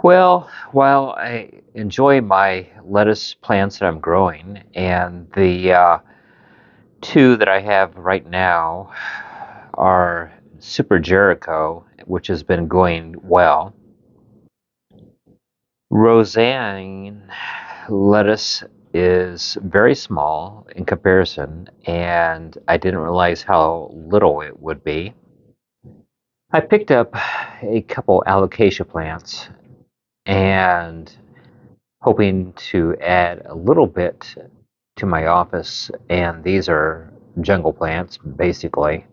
Well, while I enjoy my lettuce plants that I'm growing, and the two that I have right now are Super Jericho, which has been going well. Roseanne lettuce is very small in comparison, and I didn't realize how little it would be. I picked up a couple alocasia plants and hoping to add a little bit to my office, and these are jungle plants basically.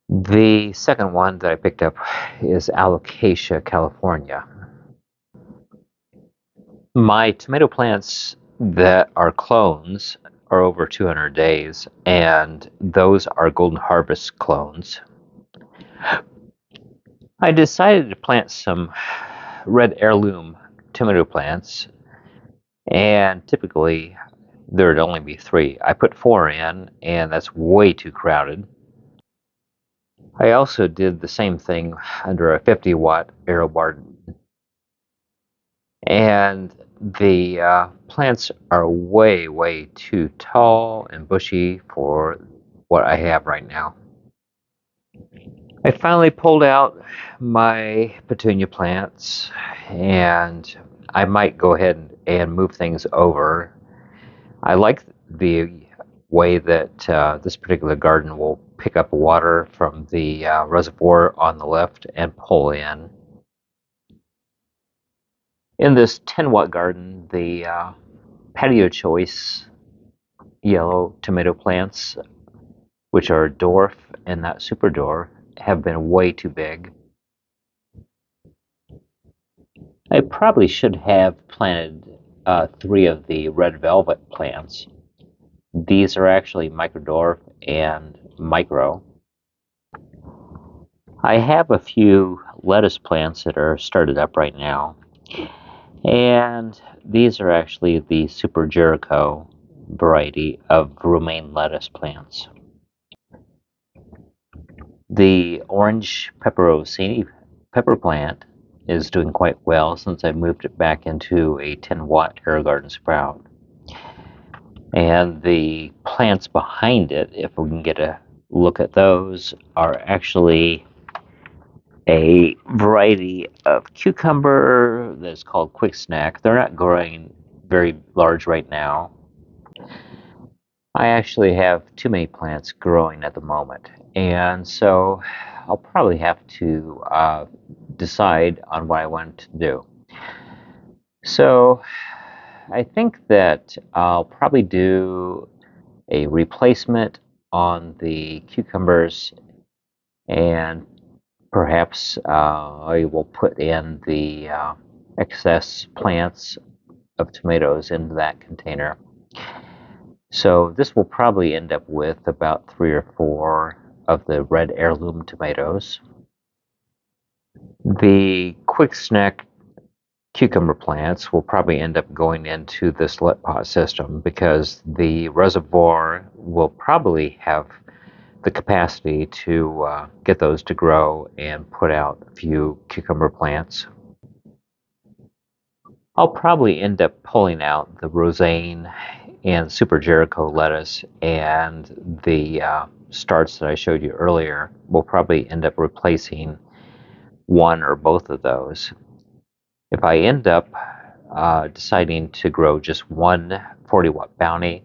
The second one that I picked up is Alocasia california. My tomato plants that are clones are over 200 days, and those are Golden Harvest clones. I decided to plant some red heirloom tomato plants, and typically there'd only be 3. I put 4 in, and that's way too crowded. I also did the same thing under a 50-watt AeroGarden, and the plants are way too tall and bushy for what I have right now. I finally pulled out my petunia plants, and I might go ahead and move things over. I like the way that this particular garden will pick up water from the reservoir on the left and pull in. In this 10-watt garden, the patio choice yellow tomato plants, which are dwarf and not super dwarf, have been way too big. I probably should have planted 3 of the red velvet plants. These are actually micro dwarf and micro. I have a few lettuce plants that are started up right now, and these are actually the Super Jericho variety of romaine lettuce plants. The orange pepperosini pepper plant is doing quite well since I moved it back into a 10-watt AeroGarden Sprout. And the plants behind it, if we can get a look at those, are actually a variety of cucumber that's called Quick Snack. They're not growing very large right now. I actually have too many plants growing at the moment, and so I'll probably have to decide on what I want to do. So I think that I'll probably do a replacement on the cucumbers, and perhaps I will put in the excess plants of tomatoes into that container. So this will probably end up with about 3 or 4 of the red heirloom tomatoes. The quick snack cucumber plants will probably end up going into this let pot system because the reservoir will probably have the capacity to get those to grow and put out a few cucumber plants. I'll probably end up pulling out the roseanne and Super Jericho lettuce, and the starts that I showed you earlier will probably end up replacing one or both of those. If I end up deciding to grow just one 40-watt bounty,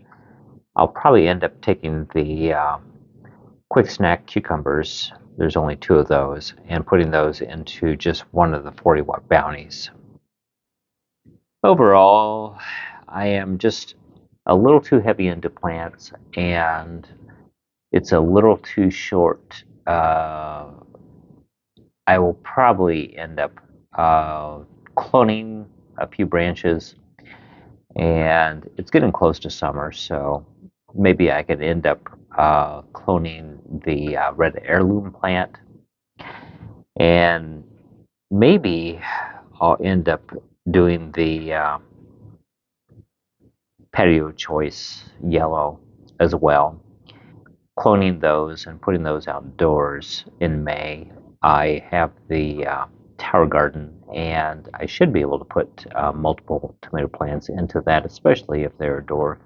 I'll probably end up taking the quick snack cucumbers, there's only 2 of those, and putting those into just one of the 40-watt bounties. Overall, I am just a little too heavy into plants, and it's a little too short. I will probably end up cloning a few branches, and it's getting close to summer, so maybe I could end up cloning the red heirloom plant, and maybe I'll end up doing the patio choice yellow as well, cloning those and putting those outdoors in May. I have the tower garden, and I should be able to put multiple tomato plants into that, especially if they're dwarf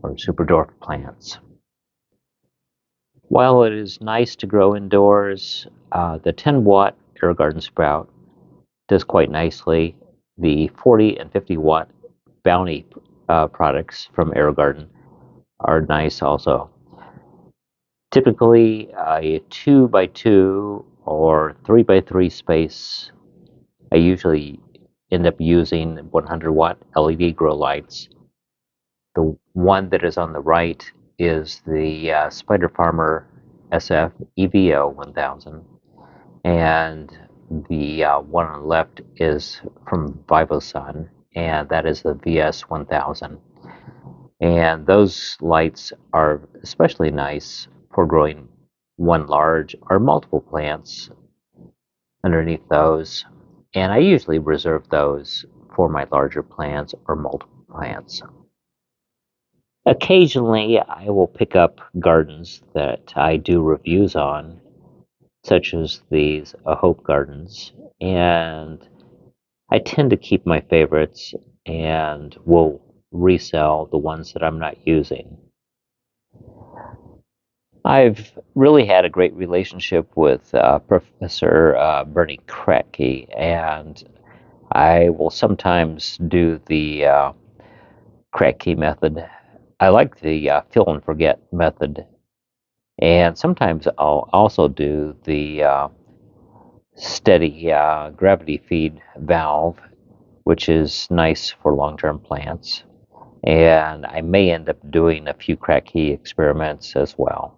or super dwarf plants. While it is nice to grow indoors, the 10-watt AeroGarden Sprout does quite nicely. The 40 and 50-watt Bounty products from AeroGarden are nice also. Typically, a 2 by 2 or 3 by 3 space, I usually end up using 100-watt LED grow lights. The one that is on the right is the Spider Farmer SF EVO 1000, and the one on the left is from Vivosun, and that is the VS 1000. And those lights are especially nice for growing one large or multiple plants underneath those. And I usually reserve those for my larger plants or multiple plants. Occasionally, I will pick up gardens that I do reviews on, such as these Hope Gardens, and I tend to keep my favorites and will resell the ones that I'm not using. I've really had a great relationship with Professor Bernie Kretke, and I will sometimes do the Kretke method. I like the fill and forget method, and sometimes I'll also do the steady gravity feed valve, which is nice for long-term plants. And I may end up doing a few Kretke experiments as well.